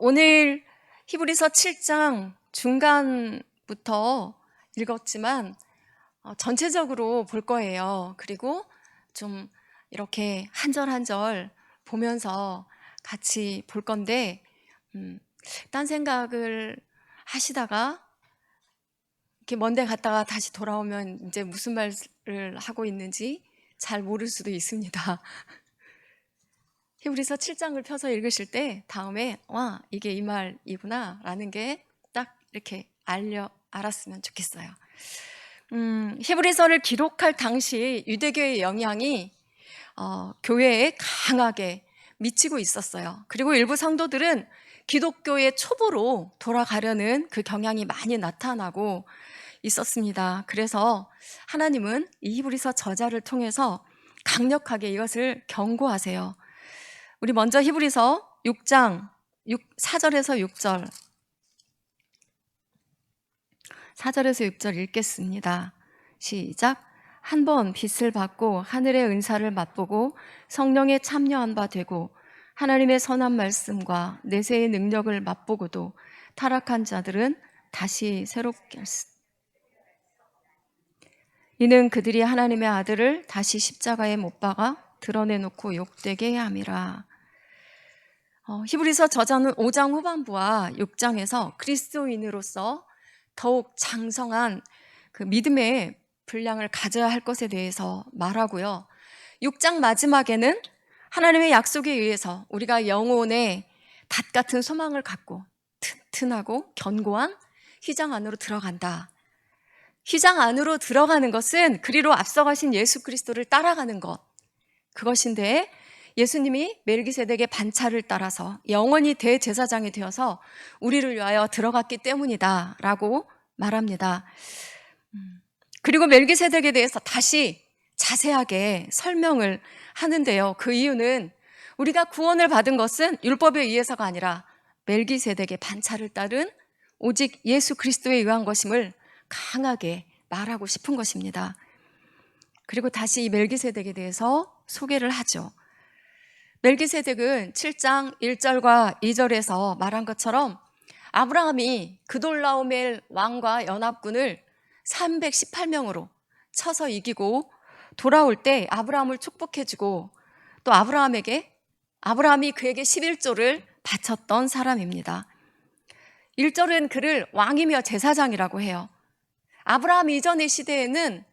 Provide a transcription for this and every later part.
오늘 히브리서 7장 중간부터 읽었지만 전체적으로 볼 거예요. 그리고 좀 이렇게 한 절 한 절 보면서 같이 볼 건데 딴 생각을 하시다가 이렇게 먼데 갔다가 다시 돌아오면 이제 무슨 말을 하고 있는지 잘 모를 수도 있습니다. 히브리서 7장을 펴서 읽으실 때 다음에 와, 이게 이 말이구나 라는 게 딱 이렇게 알았으면 좋겠어요. 히브리서를 기록할 당시 유대교의 영향이 교회에 강하게 미치고 있었어요. 그리고 일부 성도들은 기독교의 초보로 돌아가려는 그 경향이 많이 나타나고 있었습니다. 그래서 하나님은 이 히브리서 저자를 통해서 강력하게 이것을 경고하세요. 우리 먼저 히브리서 6장 4절에서 6절 4절에서 6절 읽겠습니다. 시작. 한 번 빛을 받고 하늘의 은사를 맛보고 성령에 참여한 바 되고 하나님의 선한 말씀과 내세의 능력을 맛보고도 타락한 자들은 다시 새롭게 이는 그들이 하나님의 아들을 다시 십자가에 못 박아 드러내놓고 욕되게 함이라. 히브리서 저자는 5장 후반부와 6장에서 그리스도인으로서 더욱 장성한 그 믿음의 분량을 가져야 할 것에 대해서 말하고요. 6장 마지막에는 하나님의 약속에 의해서 우리가 영혼의 닷 같은 소망을 갖고 튼튼하고 견고한 휘장 안으로 들어간다. 휘장 안으로 들어가는 것은 그리로 앞서가신 예수 그리스도를 따라가는 것, 그것인데 예수님이 멜기세덱의 반차를 따라서 영원히 대제사장이 되어서 우리를 위하여 들어갔기 때문이다 라고 말합니다. 그리고 멜기세덱에 대해서 다시 자세하게 설명을 하는데요. 그 이유는 우리가 구원을 받은 것은 율법에 의해서가 아니라 멜기세덱의 반차를 따른 오직 예수 그리스도에 의한 것임을 강하게 말하고 싶은 것입니다. 그리고 다시 이 멜기세덱에 대해서 소개를 하죠. 멜기세덱은 7장 1절과 2절에서 말한 것처럼 아브라함이 그돌라오멜 왕과 연합군을 318명으로 쳐서 이기고 돌아올 때 아브라함을 축복해주고 또 아브라함이 그에게 11조를 바쳤던 사람입니다. 1절은 그를 왕이며 제사장이라고 해요. 아브라함 이전의 시대에는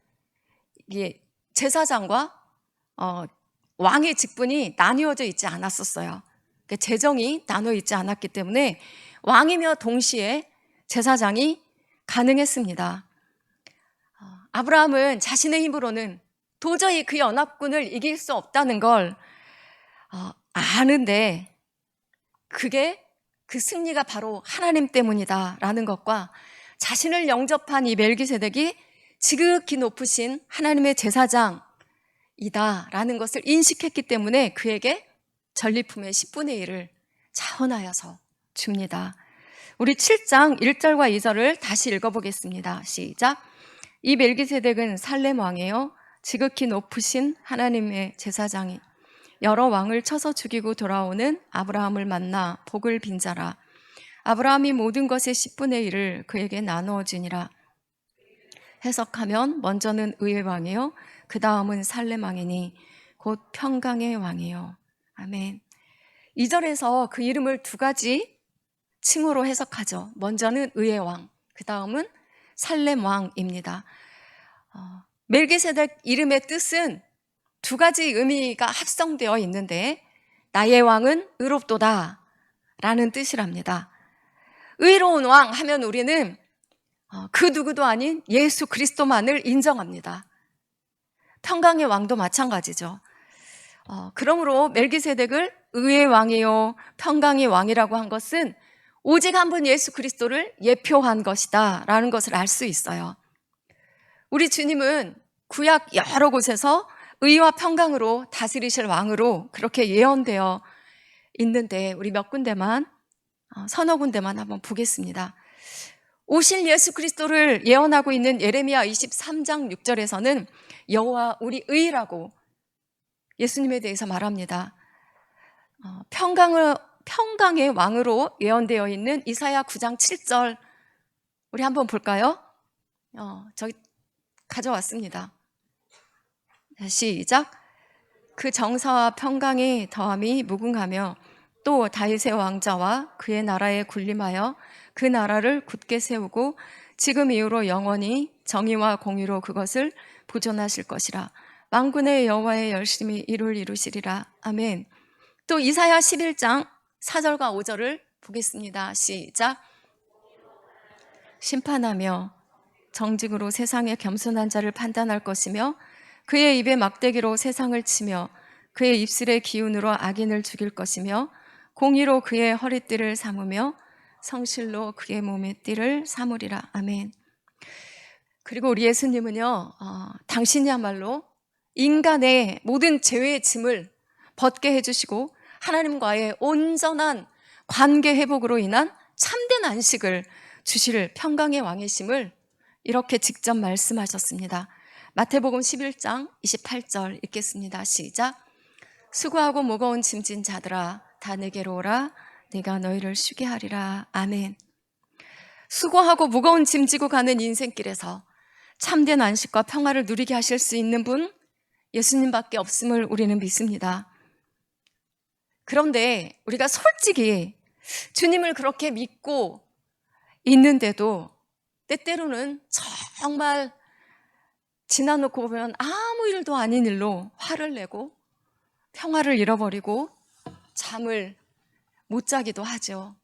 제사장과 왕의 직분이 나뉘어져 있지 않았었어요. 재정이 나눠 있지 않았기 때문에 왕이며 동시에 제사장이 가능했습니다. 아브라함은 자신의 힘으로는 도저히 그 연합군을 이길 수 없다는 걸 아는데 그게 그 승리가 바로 하나님 때문이다라는 것과 자신을 영접한 이 멜기세덱이 지극히 높으신 하나님의 제사장이다라는 것을 인식했기 때문에 그에게 전리품의 10분의 1을 자원하여서 줍니다. 우리 7장 1절과 2절을 다시 읽어보겠습니다. 시작. 이 멜기세덱은 살렘 왕이에요. 지극히 높으신 하나님의 제사장이 여러 왕을 쳐서 죽이고 돌아오는 아브라함을 만나 복을 빈자라. 아브라함이 모든 것의 10분의 1을 그에게 나누어 주니라. 해석하면 먼저는 의의 왕이요, 그 다음은 살렘 왕이니 곧 평강의 왕이요. 아멘. 2절에서 그 이름을 두 가지 칭호로 해석하죠. 먼저는 의의 왕, 그 다음은 살렘 왕입니다. 멜기세덱 이름의 뜻은 두 가지 의미가 합성되어 있는데 나의 왕은 의롭도다 라는 뜻이랍니다. 의로운 왕 하면 우리는 그 누구도 아닌 예수 그리스도만을 인정합니다. 평강의 왕도 마찬가지죠. 그러므로 멜기세덱을 의의 왕이요 평강의 왕이라고 한 것은 오직 한 분 예수 그리스도를 예표한 것이다 라는 것을 알 수 있어요. 우리 주님은 구약 여러 곳에서 의와 평강으로 다스리실 왕으로 그렇게 예언되어 있는데 우리 몇 군데만, 서너 군데만 한번 보겠습니다. 오실 예수 그리스도를 예언하고 있는 예레미야 23장 6절에서는 여호와 우리 의라고 예수님에 대해서 말합니다. 평강을 평강의 왕으로 예언되어 있는 이사야 9장 7절 우리 한번 볼까요? 저기 가져왔습니다. 시작. 그 정사와 평강의 더함이 무궁하며 또 다윗의 왕자와 그의 나라에 군림하여 그 나라를 굳게 세우고 지금 이후로 영원히 정의와 공의로 그것을 보존하실 것이라. 만군의 여호와의 열심히 이룰 이루시리라. 아멘. 또 이사야 11장 4절과 5절을 보겠습니다. 시작. 심판하며 정직으로 세상의 겸손한 자를 판단할 것이며 그의 입에 막대기로 세상을 치며 그의 입술의 기운으로 악인을 죽일 것이며 공의로 그의 허리띠를 삼으며 성실로 그의 몸의 띠를 삼으리라. 아멘. 그리고 우리 예수님은요, 당신이야말로 인간의 모든 죄의 짐을 벗게 해주시고 하나님과의 온전한 관계 회복으로 인한 참된 안식을 주실 평강의 왕이심을 이렇게 직접 말씀하셨습니다. 마태복음 11장 28절 읽겠습니다. 시작. 수고하고 무거운 짐진 자들아 다 내게로 오라. 내가 너희를 쉬게 하리라. 아멘. 수고하고 무거운 짐 지고 가는 인생길에서 참된 안식과 평화를 누리게 하실 수 있는 분 예수님밖에 없음을 우리는 믿습니다. 그런데 우리가 솔직히 주님을 그렇게 믿고 있는데도 때때로는 정말 지나놓고 보면 아무 일도 아닌 일로 화를 내고 평화를 잃어버리고 잠을 못 자기도 하죠.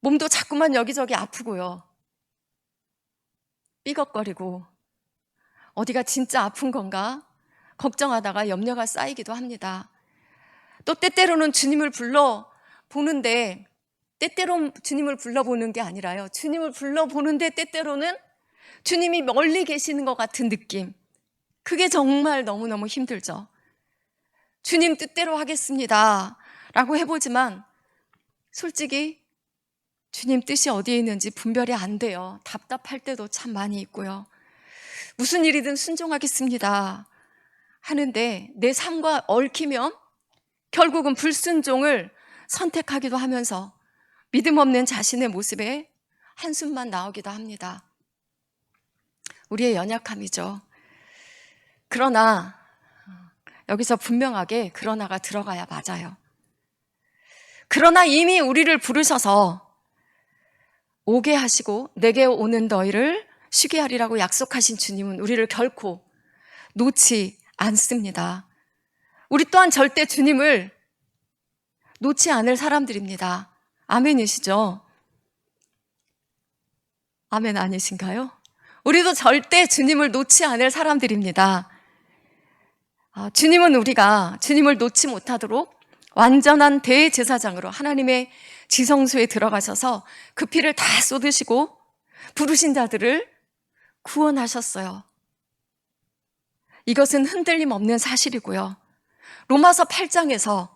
몸도 자꾸만 여기저기 아프고요. 삐걱거리고 어디가 진짜 아픈 건가 걱정하다가 염려가 쌓이기도 합니다. 또 때때로는 주님을 불러보는데 때때로 주님을 불러보는 게 아니라요. 주님을 불러보는데 때때로는 주님이 멀리 계시는 것 같은 느낌. 그게 정말 너무너무 힘들죠. 주님 뜻대로 하겠습니다 라고 해보지만 솔직히 주님 뜻이 어디에 있는지 분별이 안 돼요. 답답할 때도 참 많이 있고요. 무슨 일이든 순종하겠습니다 하는데 내 삶과 얽히면 결국은 불순종을 선택하기도 하면서 믿음 없는 자신의 모습에 한숨만 나오기도 합니다. 우리의 연약함이죠. 그러나 여기서 분명하게 그러나가 들어가야 맞아요. 그러나 이미 우리를 부르셔서 오게 하시고 내게 오는 너희를 쉬게 하리라고 약속하신 주님은 우리를 결코 놓지 않습니다. 우리 또한 절대 주님을 놓지 않을 사람들입니다. 아멘이시죠? 아멘 아니신가요? 우리도 절대 주님을 놓지 않을 사람들입니다. 주님은 우리가 주님을 놓지 못하도록 완전한 대제사장으로 하나님의 지성소에 들어가셔서 그 피를 다 쏟으시고 부르신 자들을 구원하셨어요. 이것은 흔들림 없는 사실이고요. 로마서 8장에서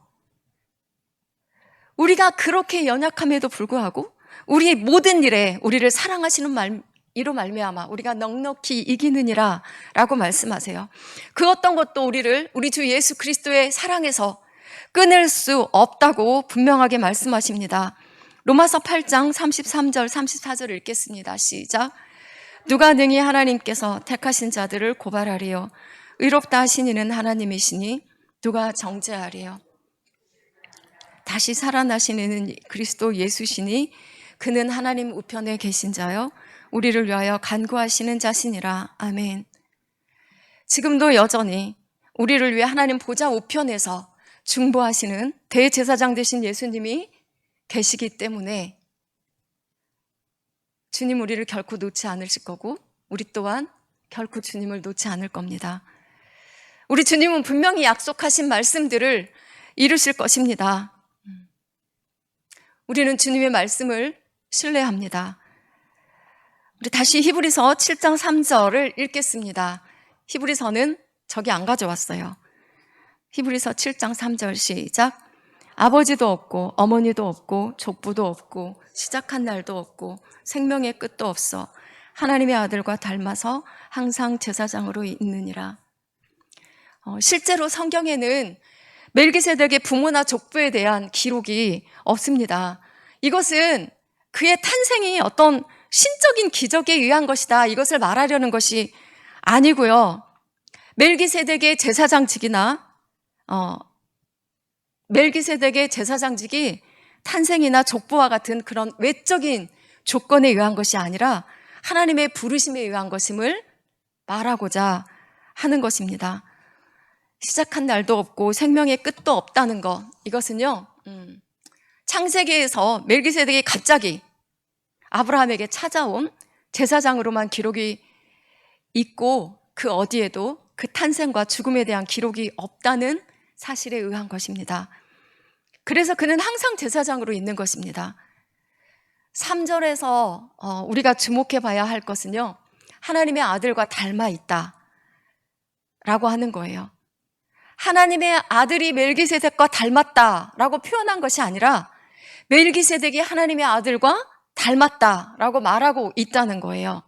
우리가 그렇게 연약함에도 불구하고 우리의 모든 일에 우리를 사랑하시는 이로 말미암아 우리가 넉넉히 이기느니라 라고 말씀하세요. 그 어떤 것도 우리 주 예수 그리스도의 사랑에서 끊을 수 없다고 분명하게 말씀하십니다. 로마서 8장 33절 34절 읽겠습니다. 시작. 누가 능히 하나님께서 택하신 자들을 고발하리요 의롭다 하신 이는 하나님이시니 누가 정죄하리요. 다시 살아나신 이는 그리스도 예수시니 그는 하나님 우편에 계신 자요 우리를 위하여 간구하시는 자시니라. 아멘. 지금도 여전히 우리를 위해 하나님 보좌 우편에서 중보하시는 대제사장 되신 예수님이 계시기 때문에 주님 우리를 결코 놓지 않으실 거고 우리 또한 결코 주님을 놓지 않을 겁니다. 우리 주님은 분명히 약속하신 말씀들을 이루실 것입니다. 우리는 주님의 말씀을 신뢰합니다. 우리 다시 히브리서 7장 3절을 읽겠습니다. 히브리서는 저기 안 가져왔어요. 히브리서 7장 3절 시작. 아버지도 없고 어머니도 없고 족부도 없고 시작한 날도 없고 생명의 끝도 없어 하나님의 아들과 닮아서 항상 제사장으로 있느니라. 실제로 성경에는 멜기세덱의 부모나 족부에 대한 기록이 없습니다. 이것은 그의 탄생이 어떤 신적인 기적에 의한 것이다, 이것을 말하려는 것이 아니고요. 멜기세덱의 제사장직이나 멜기세덱의 제사장직이 탄생이나 족보와 같은 그런 외적인 조건에 의한 것이 아니라 하나님의 부르심에 의한 것임을 말하고자 하는 것입니다. 시작한 날도 없고 생명의 끝도 없다는 것, 이것은요, 창세기에서 멜기세덱이 갑자기 아브라함에게 찾아온 제사장으로만 기록이 있고 그 어디에도 그 탄생과 죽음에 대한 기록이 없다는 사실에 의한 것입니다. 그래서 그는 항상 제사장으로 있는 것입니다. 3절에서 우리가 주목해 봐야 할 것은요, 하나님의 아들과 닮아 있다 라고 하는 거예요. 하나님의 아들이 멜기세덱과 닮았다라고 표현한 것이 아니라 멜기세덱이 하나님의 아들과 닮았다라고 말하고 있다는 거예요.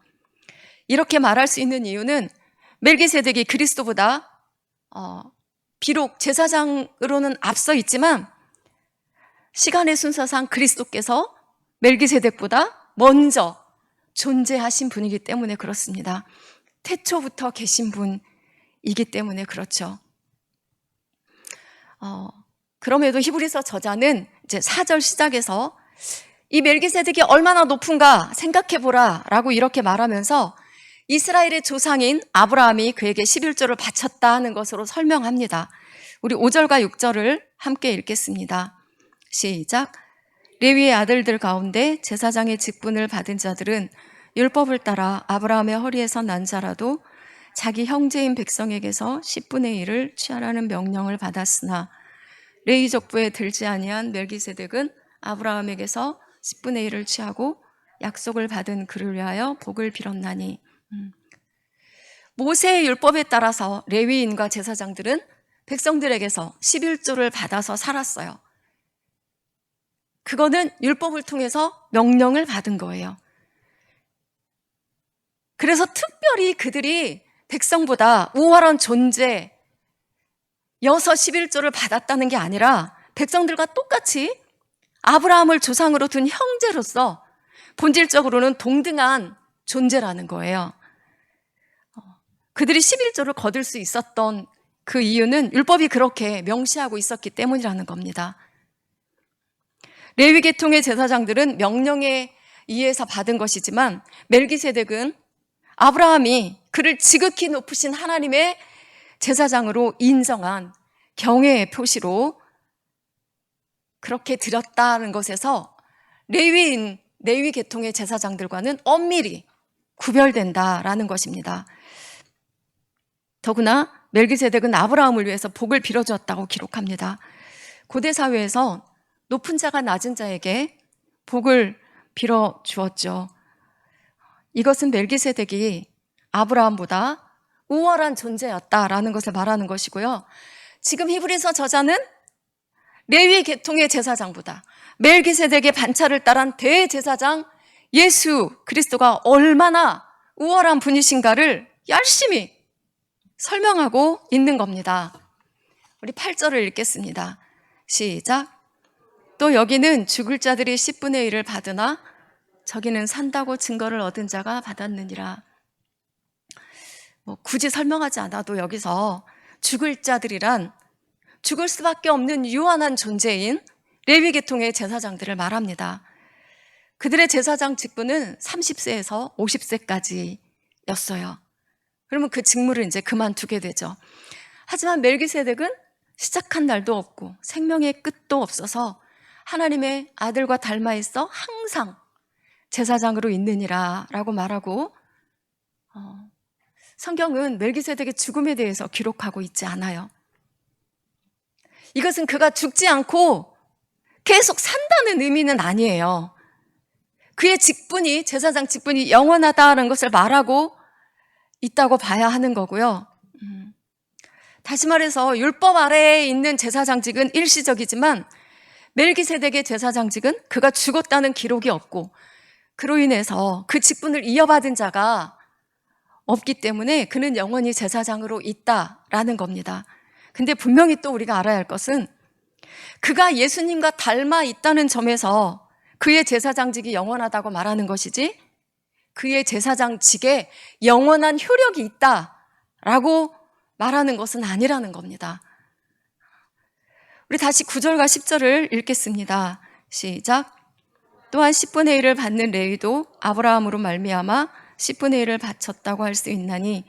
이렇게 말할 수 있는 이유는 멜기세덱이 그리스도보다 비록 제사장으로는 앞서 있지만 시간의 순서상 그리스도께서 멜기세덱보다 먼저 존재하신 분이기 때문에 그렇습니다. 태초부터 계신 분이기 때문에 그렇죠. 그럼에도 히브리서 저자는 이제 4절 시작에서 이 멜기세덱이 얼마나 높은가 생각해보라 라고 이렇게 말하면서 이스라엘의 조상인 아브라함이 그에게 11조를 바쳤다 하는 것으로 설명합니다. 우리 5절과 6절을 함께 읽겠습니다. 시작. 레위의 아들들 가운데 제사장의 직분을 받은 자들은 율법을 따라 아브라함의 허리에서 난 자라도 자기 형제인 백성에게서 10분의 1을 취하라는 명령을 받았으나 레위 족부에 들지 아니한 멜기세덱은 아브라함에게서 10분의 1을 취하고 약속을 받은 그를 위하여 복을 빌었나니. 모세의 율법에 따라서 레위인과 제사장들은 백성들에게서 11조를 받아서 살았어요. 그거는 율법을 통해서 명령을 받은 거예요. 그래서 특별히 그들이 백성보다 우월한 존재여서 11조를 받았다는 게 아니라 백성들과 똑같이 아브라함을 조상으로 둔 형제로서 본질적으로는 동등한 존재라는 거예요. 그들이 11조를 거둘 수 있었던 그 이유는 율법이 그렇게 명시하고 있었기 때문이라는 겁니다. 레위 계통의 제사장들은 명령에 의해서 받은 것이지만 멜기세덱은 아브라함이 그를 지극히 높으신 하나님의 제사장으로 인정한 경외의 표시로 그렇게 드렸다는 것에서 레위 계통의 제사장들과는 엄밀히 구별된다라는 것입니다. 더구나 멜기세덱은 아브라함을 위해서 복을 빌어주었다고 기록합니다. 고대 사회에서 높은 자가 낮은 자에게 복을 빌어주었죠. 이것은 멜기세덱이 아브라함보다 우월한 존재였다라는 것을 말하는 것이고요. 지금 히브리서 저자는 레위 계통의 제사장보다 멜기세덱의 반차를 따른 대제사장 예수 그리스도가 얼마나 우월한 분이신가를 열심히 설명하고 있는 겁니다. 우리 8절을 읽겠습니다. 시작. 또 여기는 죽을 자들이 10분의 1을 받으나 저기는 산다고 증거를 얻은 자가 받았느니라. 굳이 설명하지 않아도 여기서 죽을 자들이란 죽을 수밖에 없는 유한한 존재인 레위 계통의 제사장들을 말합니다. 그들의 제사장 직분은 30세에서 50세까지였어요. 그러면 그 직무를 이제 그만두게 되죠. 하지만 멜기세덱은 시작한 날도 없고 생명의 끝도 없어서 하나님의 아들과 닮아 있어 항상 제사장으로 있느니라 라고 말하고 성경은 멜기세덱의 죽음에 대해서 기록하고 있지 않아요. 이것은 그가 죽지 않고 계속 산다는 의미는 아니에요. 그의 직분이, 제사장 직분이 영원하다는 것을 말하고 있다고 봐야 하는 거고요. 다시 말해서 율법 아래에 있는 제사장직은 일시적이지만 멜기세덱의 제사장직은 그가 죽었다는 기록이 없고 그로 인해서 그 직분을 이어받은 자가 없기 때문에 그는 영원히 제사장으로 있다라는 겁니다. 근데 분명히 또 우리가 알아야 할 것은 그가 예수님과 닮아 있다는 점에서 그의 제사장직이 영원하다고 말하는 것이지 그의 제사장직에 영원한 효력이 있다라고 말하는 것은 아니라는 겁니다. 우리 다시 9절과 10절을 읽겠습니다. 시작. 또한 10분의 1을 받는 레위도 아브라함으로 말미암아 10분의 1을 바쳤다고 할 수 있나니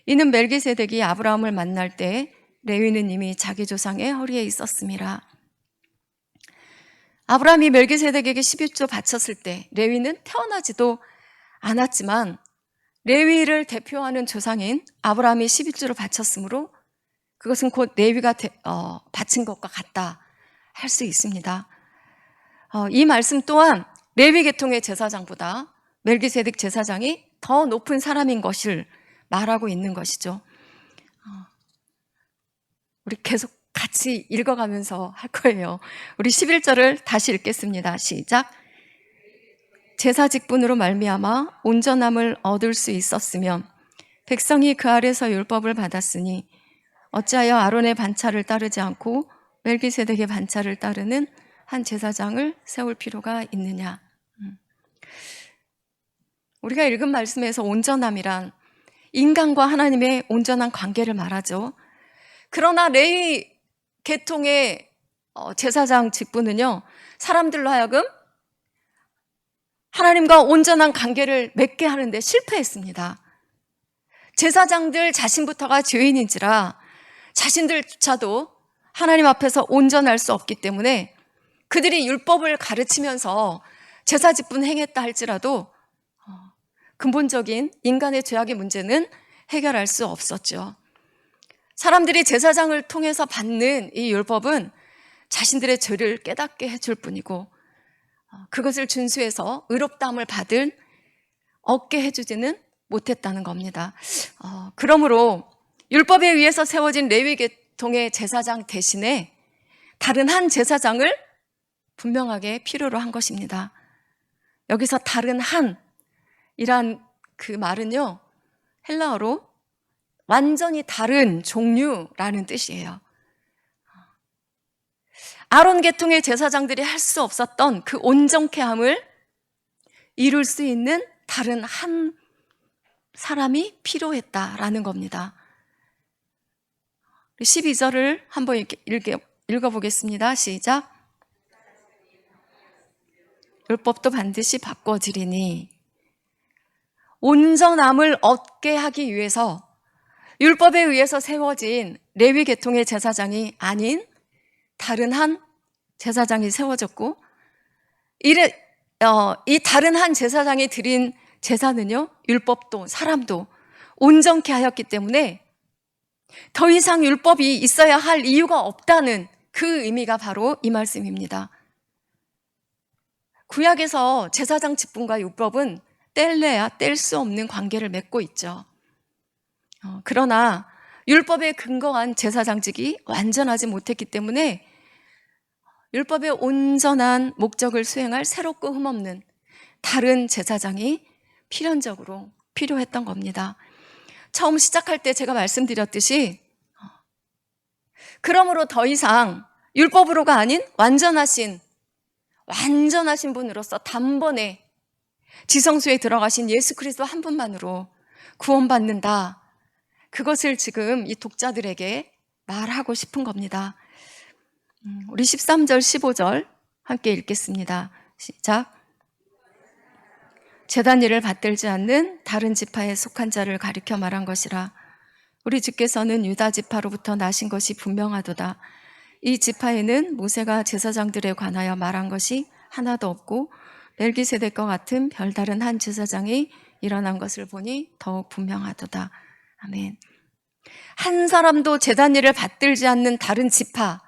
이는 멜기세덱이 아브라함을 만날 때 레위는 이미 자기 조상의 허리에 있었음이라. 아브라함이 멜기세덱에게 11조 바쳤을 때 레위는 태어나지도 않았지만 레위를 대표하는 조상인 아브라함이 11조를 바쳤으므로 그것은 곧 레위가 바친 것과 같다 할 수 있습니다. 이 말씀 또한 레위 계통의 제사장보다 멜기세덱 제사장이 더 높은 사람인 것을 말하고 있는 것이죠. 우리 계속 같이 읽어가면서 할 거예요. 우리 11절을 다시 읽겠습니다. 시작. 제사 직분으로 말미암아 온전함을 얻을 수 있었으면 백성이 그 아래서 율법을 받았으니 어찌하여 아론의 반차를 따르지 않고 멜기세덱의 반차를 따르는 한 제사장을 세울 필요가 있느냐. 우리가 읽은 말씀에서 온전함이란 인간과 하나님의 온전한 관계를 말하죠. 그러나 레위 계통의 제사장 직분은요, 사람들로 하여금 하나님과 온전한 관계를 맺게 하는데 실패했습니다. 제사장들 자신부터가 죄인인지라 자신들조차도 하나님 앞에서 온전할 수 없기 때문에 그들이 율법을 가르치면서 제사 직분 행했다 할지라도 근본적인 인간의 죄악의 문제는 해결할 수 없었죠. 사람들이 제사장을 통해서 받는 이 율법은 자신들의 죄를 깨닫게 해줄 뿐이고 그것을 준수해서 의롭다함을 얻게 해주지는 못했다는 겁니다. 그러므로 율법에 의해서 세워진 레위 계통의 제사장 대신에 다른 한 제사장을 분명하게 필요로 한 것입니다. 여기서 다른 한이란 그 말은요, 헬라어로 완전히 다른 종류라는 뜻이에요. 아론 계통의 제사장들이 할 수 없었던 그 온전케 함을 이룰 수 있는 다른 한 사람이 필요했다라는 겁니다. 12절을 한번 읽어보겠습니다. 시작. 율법도 반드시 바꿔지리니 온전함을 얻게 하기 위해서 율법에 의해서 세워진 레위 계통의 제사장이 아닌 다른 한 제사장이 세워졌고 이 다른 한 제사장이 드린 제사는요, 율법도 사람도 온전케 하였기 때문에 더 이상 율법이 있어야 할 이유가 없다는 그 의미가 바로 이 말씀입니다. 구약에서 제사장 직분과 율법은 뗄래야 뗄 수 없는 관계를 맺고 있죠. 그러나 율법에 근거한 제사장직이 완전하지 못했기 때문에 율법의 온전한 목적을 수행할 새롭고 흠없는 다른 제사장이 필연적으로 필요했던 겁니다. 처음 시작할 때 제가 말씀드렸듯이 그러므로 더 이상 율법으로가 아닌 완전하신 분으로서 단번에 지성소에 들어가신 예수 그리스도 한 분만으로 구원받는다. 그것을 지금 이 독자들에게 말하고 싶은 겁니다. 우리 13절, 15절 함께 읽겠습니다. 시작. 제단 일을 받들지 않는 다른 지파에 속한 자를 가리켜 말한 것이라. 우리 주께서는 유다 지파로부터 나신 것이 분명하도다. 이 지파에는 모세가 제사장들에 관하여 말한 것이 하나도 없고 멜기세덱과 같은 별다른 한 제사장이 일어난 것을 보니 더욱 분명하도다. 아멘. 한 사람도 제단 일을 받들지 않는 다른 지파,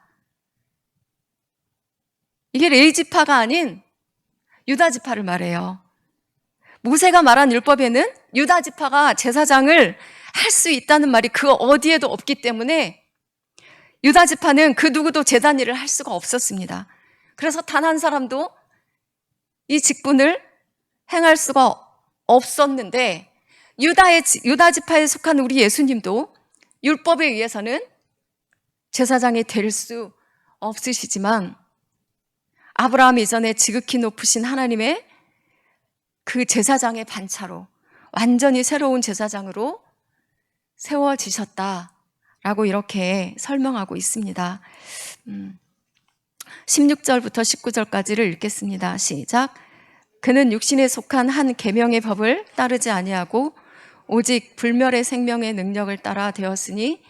이게 레위 지파가 아닌 유다 지파를 말해요. 모세가 말한 율법에는 유다 지파가 제사장을 할 수 있다는 말이 그 어디에도 없기 때문에 유다 지파는 그 누구도 제단 일을 할 수가 없었습니다. 그래서 단 한 사람도 이 직분을 행할 수가 없었는데 유다 지파에 속한 우리 예수님도 율법에 의해서는 제사장이 될 수 없으시지만 아브라함 이전에 지극히 높으신 하나님의 그 제사장의 반차로 완전히 새로운 제사장으로 세워지셨다라고 이렇게 설명하고 있습니다. 16절부터 19절까지를 읽겠습니다. 시작. 그는 육신에 속한 한 계명의 법을 따르지 아니하고 오직 불멸의 생명의 능력을 따라 되었으니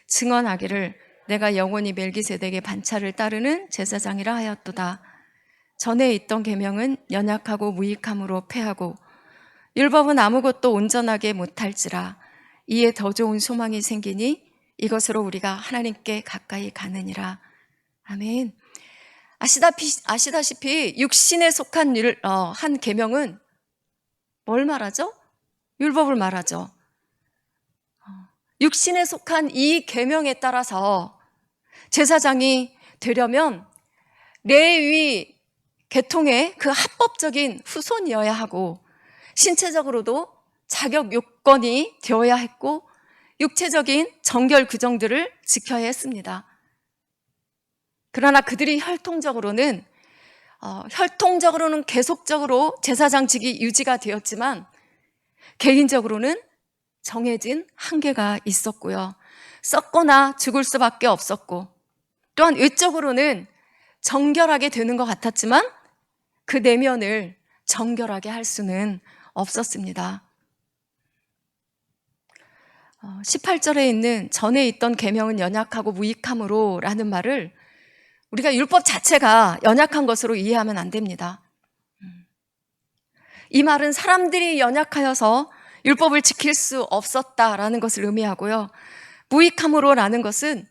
증언하기를 내가 영원히 멜기세덱의 반차를 따르는 제사장이라 하였도다. 전에 있던 계명은 연약하고 무익함으로 패하고 율법은 아무것도 온전하게 못할지라 이에 더 좋은 소망이 생기니 이것으로 우리가 하나님께 가까이 가느니라. 아멘. 아시다시피 육신에 속한 한 계명은 뭘 말하죠? 율법을 말하죠. 육신에 속한 이 계명에 따라서 제사장이 되려면 레위 계통의 그 합법적인 후손이어야 하고 신체적으로도 자격 요건이 되어야 했고 육체적인 정결 규정들을 지켜야 했습니다. 그러나 그들이 혈통적으로는 계속적으로 제사장직이 유지가 되었지만 개인적으로는 정해진 한계가 있었고요. 썩거나 죽을 수밖에 없었고 또한 외적으로는 정결하게 되는 것 같았지만 그 내면을 정결하게 할 수는 없었습니다. 18절에 있는 전에 있던 계명은 연약하고 무익함으로 라는 말을 우리가 율법 자체가 연약한 것으로 이해하면 안 됩니다. 이 말은 사람들이 연약하여서 율법을 지킬 수 없었다라는 것을 의미하고요. 무익함으로라는 것은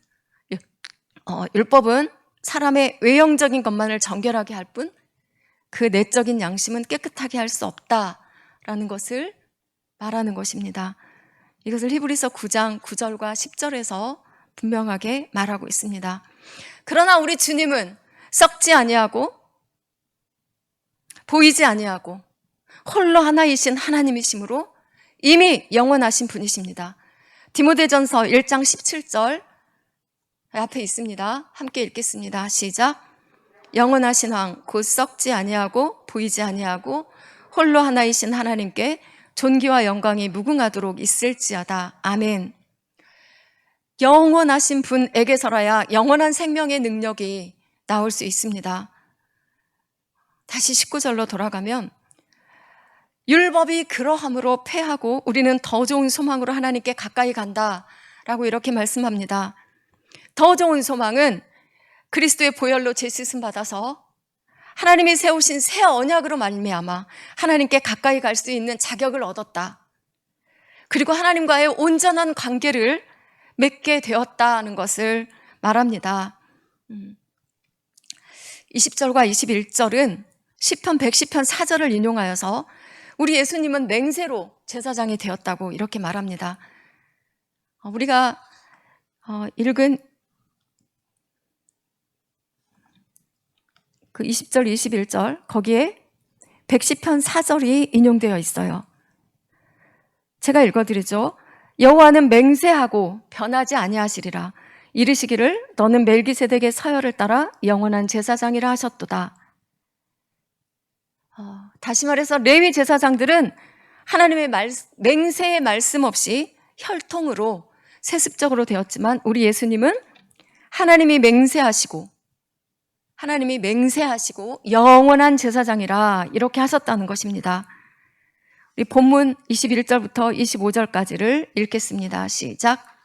율법은 사람의 외형적인 것만을 정결하게 할 뿐 그 내적인 양심은 깨끗하게 할 수 없다라는 것을 말하는 것입니다. 이것을 히브리서 9장 9절과 10절에서 분명하게 말하고 있습니다. 그러나 우리 주님은 썩지 아니하고 보이지 아니하고 홀로 하나이신 하나님이시므로 이미 영원하신 분이십니다. 디모데전서 1장 17절 앞에 있습니다. 함께 읽겠습니다. 시작. 영원하신 왕 곧 썩지 아니하고 보이지 아니하고 홀로 하나이신 하나님께 존귀와 영광이 무궁하도록 있을지어다. 아멘. 영원하신 분에게서라야 영원한 생명의 능력이 나올 수 있습니다. 다시 19절로 돌아가면 율법이 그러함으로 패하고 우리는 더 좋은 소망으로 하나님께 가까이 간다라고 이렇게 말씀합니다. 더 좋은 소망은 그리스도의 보혈로 제시씀 받아서 하나님이 세우신 새 언약으로 말미암아 하나님께 가까이 갈 수 있는 자격을 얻었다. 그리고 하나님과의 온전한 관계를 맺게 되었다는 것을 말합니다. 20절과 21절은 시편 110편 4절을 인용하여서 우리 예수님은 맹세로 제사장이 되었다고 이렇게 말합니다. 우리가 읽은 그 20절, 21절 거기에 110편 4절이 인용되어 있어요. 제가 읽어드리죠. 여호와는 맹세하고 변하지 아니하시리라. 이르시기를 너는 멜기세덱의 서열을 따라 영원한 제사장이라 하셨도다. 다시 말해서 레위 제사장들은 하나님의 맹세의 말씀 없이 혈통으로 세습적으로 되었지만 우리 예수님은 하나님이 맹세하시고 영원한 제사장이라 이렇게 하셨다는 것입니다. 우리 본문 21절부터 25절까지를 읽겠습니다. 시작.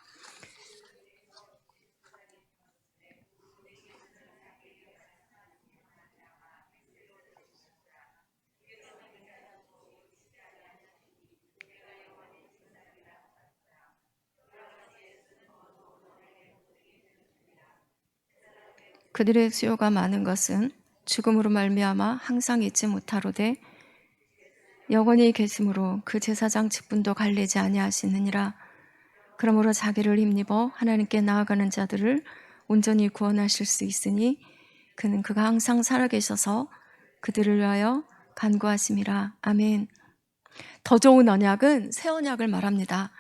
그들의 수요가 많은 것은 죽음으로 말미암아 항상 잊지 못하로되 영원히 계심으로 그 제사장 직분도 갈리지 아니하시느니라. 그러므로 자기를 힘입어 하나님께 나아가는 자들을 온전히 구원하실 수 있으니 그는 그가 항상 살아계셔서 그들을 위하여 간구하심이라. 아멘. 더 좋은 언약은 새 언약을 말합니다.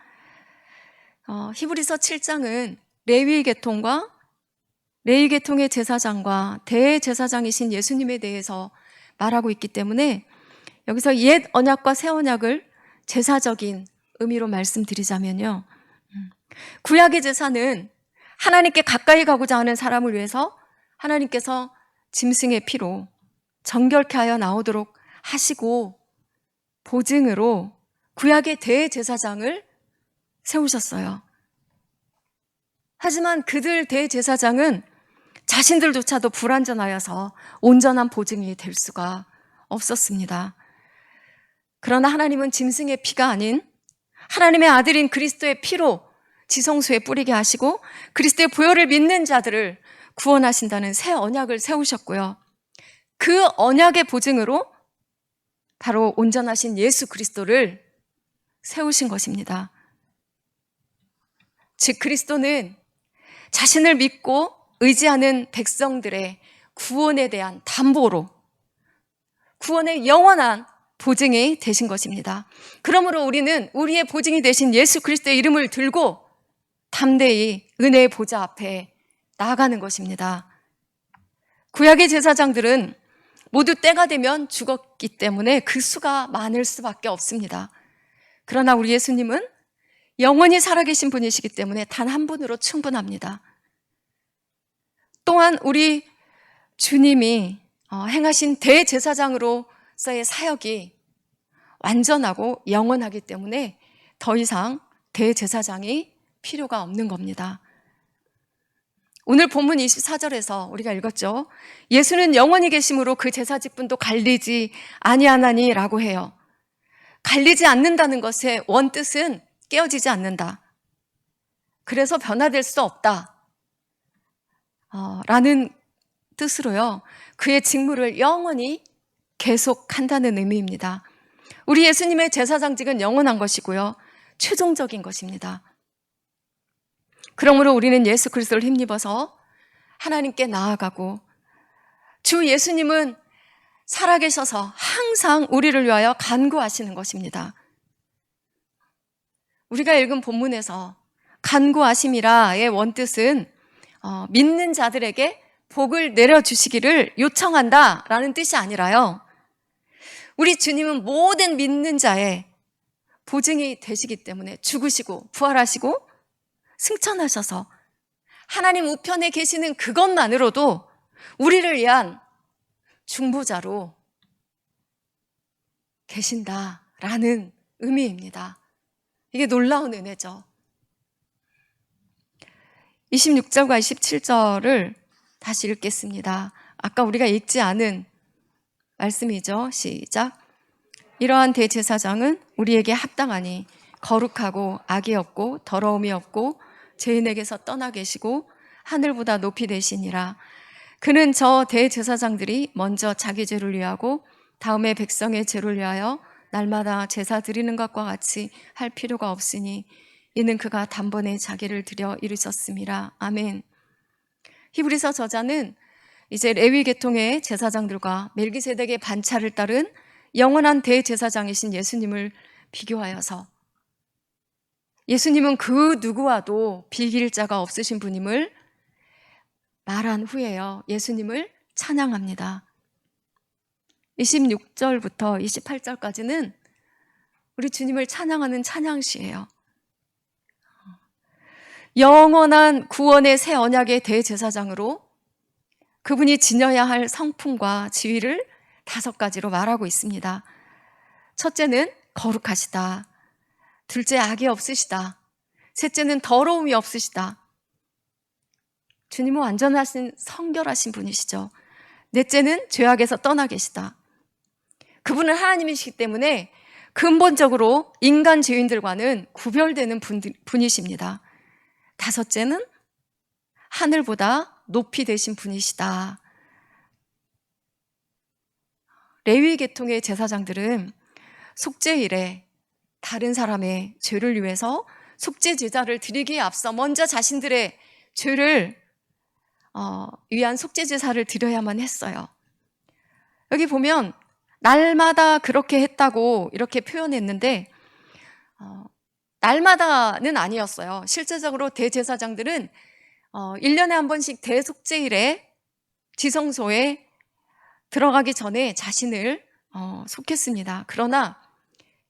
히브리서 7장은 레위 계통과 레위 계통의 제사장과 대제사장이신 예수님에 대해서 말하고 있기 때문에 여기서 옛 언약과 새 언약을 제사적인 의미로 말씀드리자면요. 구약의 제사는 하나님께 가까이 가고자 하는 사람을 위해서 하나님께서 짐승의 피로 정결케 하여 나오도록 하시고 보증으로 구약의 대제사장을 세우셨어요. 하지만 그들 대제사장은 자신들조차도 불완전하여서 온전한 보증이 될 수가 없었습니다. 그러나 하나님은 짐승의 피가 아닌 하나님의 아들인 그리스도의 피로 지성소에 뿌리게 하시고 그리스도의 보혈을 믿는 자들을 구원하신다는 새 언약을 세우셨고요. 그 언약의 보증으로 바로 온전하신 예수 그리스도를 세우신 것입니다. 즉 그리스도는 자신을 믿고 의지하는 백성들의 구원에 대한 담보로 구원의 영원한 보증이 되신 것입니다. 그러므로 우리는 우리의 보증이 되신 예수 그리스도의 이름을 들고 담대히 은혜의 보좌 앞에 나아가는 것입니다. 구약의 제사장들은 모두 때가 되면 죽었기 때문에 그 수가 많을 수밖에 없습니다. 그러나 우리 예수님은 영원히 살아계신 분이시기 때문에 단 한 분으로 충분합니다. 또한 우리 주님이 행하신 대제사장으로서의 사역이 완전하고 영원하기 때문에 더 이상 대제사장이 필요가 없는 겁니다. 오늘 본문 24절에서 우리가 읽었죠. 예수는 영원히 계심으로 그 제사 직분도 갈리지 아니하나니라고 해요. 갈리지 않는다는 것의 원뜻은 깨어지지 않는다. 그래서 변화될 수 없다. 라는 뜻으로요. 그의 직무를 영원히 계속한다는 의미입니다. 우리 예수님의 제사장직은 영원한 것이고요. 최종적인 것입니다. 그러므로 우리는 예수 그리스도를 힘입어서 하나님께 나아가고 주 예수님은 살아계셔서 항상 우리를 위하여 간구하시는 것입니다. 우리가 읽은 본문에서 간구하심이라의 원뜻은 믿는 자들에게 복을 내려주시기를 요청한다라는 뜻이 아니라요. 우리 주님은 모든 믿는 자의 보증이 되시기 때문에 죽으시고 부활하시고 승천하셔서 하나님 우편에 계시는 그것만으로도 우리를 위한 중보자로 계신다라는 의미입니다. 이게 놀라운 은혜죠. 26절과 27절을 다시 읽겠습니다. 아까 우리가 읽지 않은 말씀이죠. 시작. 이러한 대제사장은 우리에게 합당하니 거룩하고 악이 없고 더러움이 없고 죄인에게서 떠나 계시고 하늘보다 높이 되시니라. 그는 저 대제사장들이 먼저 자기 죄를 위하고 다음에 백성의 죄를 위하여 날마다 제사 드리는 것과 같이 할 필요가 없으니 이는 그가 단번에 자기를 드려 이루셨음이라. 아멘. 히브리서 저자는 이제 레위 계통의 제사장들과 멜기세덱의 반차를 따른 영원한 대제사장이신 예수님을 비교하여서 예수님은 그 누구와도 비길 자가 없으신 분임을 말한 후에요. 예수님을 찬양합니다. 26절부터 28절까지는 우리 주님을 찬양하는 찬양시예요. 영원한 구원의 새 언약의 대제사장으로 그분이 지녀야 할 성품과 지위를 5가지로 말하고 있습니다. 첫째는 거룩하시다. 둘째, 악이 없으시다. 셋째는 더러움이 없으시다. 주님은 완전하신 성결하신 분이시죠. 넷째는 죄악에서 떠나 계시다. 그분은 하나님이시기 때문에 근본적으로 인간 죄인들과는 구별되는 분이십니다. 다섯째는 하늘보다 높이 되신 분이시다. 레위 계통의 제사장들은 속죄일에 다른 사람의 죄를 위해서 속죄 제사를 드리기에 앞서 먼저 자신들의 죄를 위한 속죄 제사를 드려야만 했어요. 여기 보면 날마다 그렇게 했다고 이렇게 표현했는데 날마다는 아니었어요. 실제적으로 대제사장들은 1년에 한 번씩 대속제일에 지성소에 들어가기 전에 자신을 속했습니다. 그러나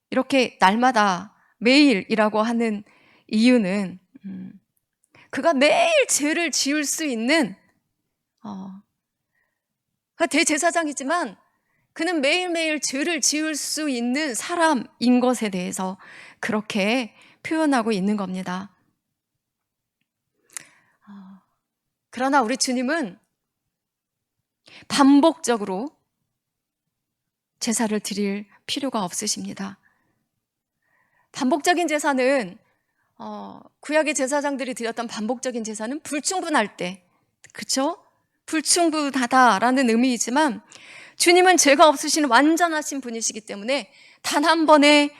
이렇게 날마다 매일이라고 하는 이유는 그가 매일 죄를 지을 수 있는 그가 대제사장이지만 그는 매일매일 죄를 지을 수 있는 사람인 것에 대해서 그렇게 표현하고 있는 겁니다. 그러나 우리 주님은 반복적으로 제사를 드릴 필요가 없으십니다. 반복적인 제사는 구약의 제사장들이 드렸던 반복적인 제사는 불충분할 때, 그렇죠? 불충분하다라는 의미이지만 주님은 죄가 없으신 완전하신 분이시기 때문에 단 한 번의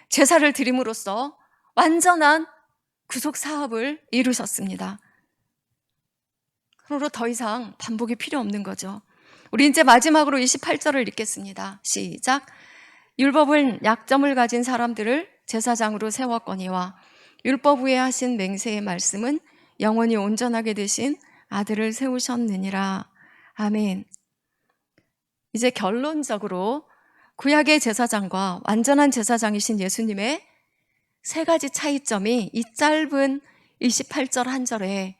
제사를 드림으로써 완전한 구속 사업을 이루셨습니다. 그러므로 더 이상 반복이 필요 없는 거죠. 우리 이제 마지막으로 28절을 읽겠습니다. 시작. 율법은 약점을 가진 사람들을 제사장으로 세웠거니와 율법 위에 하신 맹세의 말씀은 영원히 온전하게 되신 아들을 세우셨느니라. 아멘. 이제 결론적으로 구약의 제사장과 완전한 제사장이신 예수님의 세 가지 차이점이 이 짧은 28절 한 절에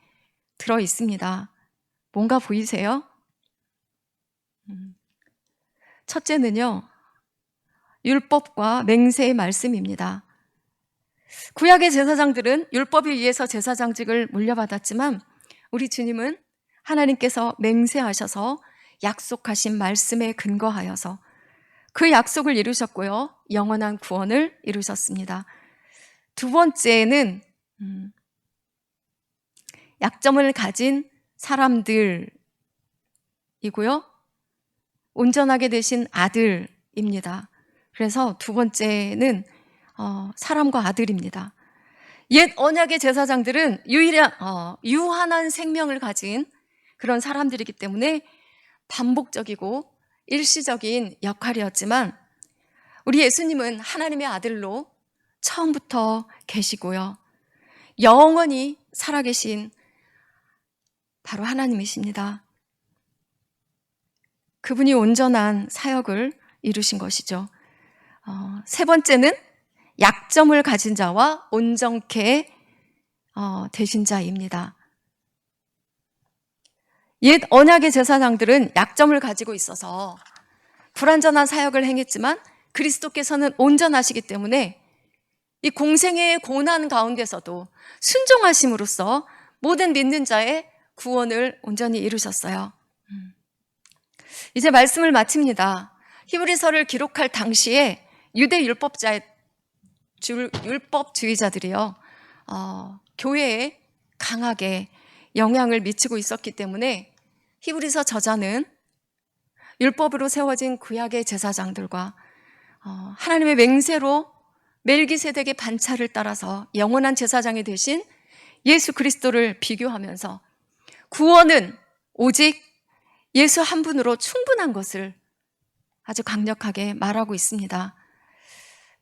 들어 있습니다. 뭔가 보이세요? 첫째는요, 율법과 맹세의 말씀입니다. 구약의 제사장들은 율법에 의해서 제사장직을 물려받았지만 우리 주님은 하나님께서 맹세하셔서 약속하신 말씀에 근거하여서 그 약속을 이루셨고요, 영원한 구원을 이루셨습니다. 두 번째는 약점을 가진 사람들이고요, 온전하게 되신 아들입니다. 그래서 두 번째는 사람과 아들입니다. 옛 언약의 제사장들은 유한한 생명을 가진 그런 사람들이기 때문에 반복적이고 일시적인 역할이었지만 우리 예수님은 하나님의 아들로 처음부터 계시고요, 영원히 살아계신 바로 하나님이십니다. 그분이 온전한 사역을 이루신 것이죠. 세 번째는 약점을 가진 자와 온전케 되신 자입니다. 옛 언약의 제사장들은 약점을 가지고 있어서 불완전한 사역을 행했지만 그리스도께서는 온전하시기 때문에 이 공생애의 고난 가운데서도 순종하심으로써 모든 믿는 자의 구원을 온전히 이루셨어요. 이제 말씀을 마칩니다. 히브리서를 기록할 당시에 유대 율법주의자들이요, 교회에 강하게 영향을 미치고 있었기 때문에 히브리서 저자는 율법으로 세워진 구약의 제사장들과 하나님의 맹세로 멜기세덱의 반차를 따라서 영원한 제사장이 되신 예수 그리스도를 비교하면서 구원은 오직 예수 한 분으로 충분한 것을 아주 강력하게 말하고 있습니다.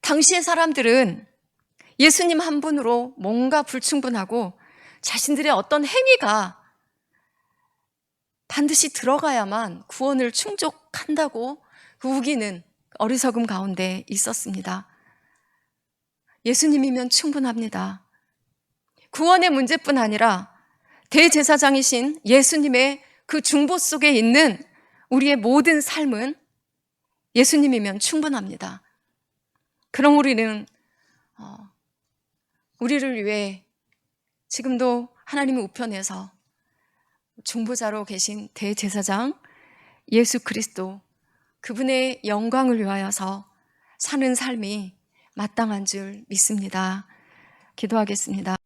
당시의 사람들은 예수님 한 분으로 뭔가 불충분하고 자신들의 어떤 행위가 반드시 들어가야만 구원을 충족한다고 우기는 어리석음 가운데 있었습니다. 예수님이면 충분합니다. 구원의 문제뿐 아니라 대제사장이신 예수님의 그 중보 속에 있는 우리의 모든 삶은 예수님이면 충분합니다. 그럼 우리는 우리를 위해 지금도 하나님의 우편에서 중보자로 계신 대제사장 예수 그리스도, 그분의 영광을 위하여서 사는 삶이 마땅한 줄 믿습니다. 기도하겠습니다.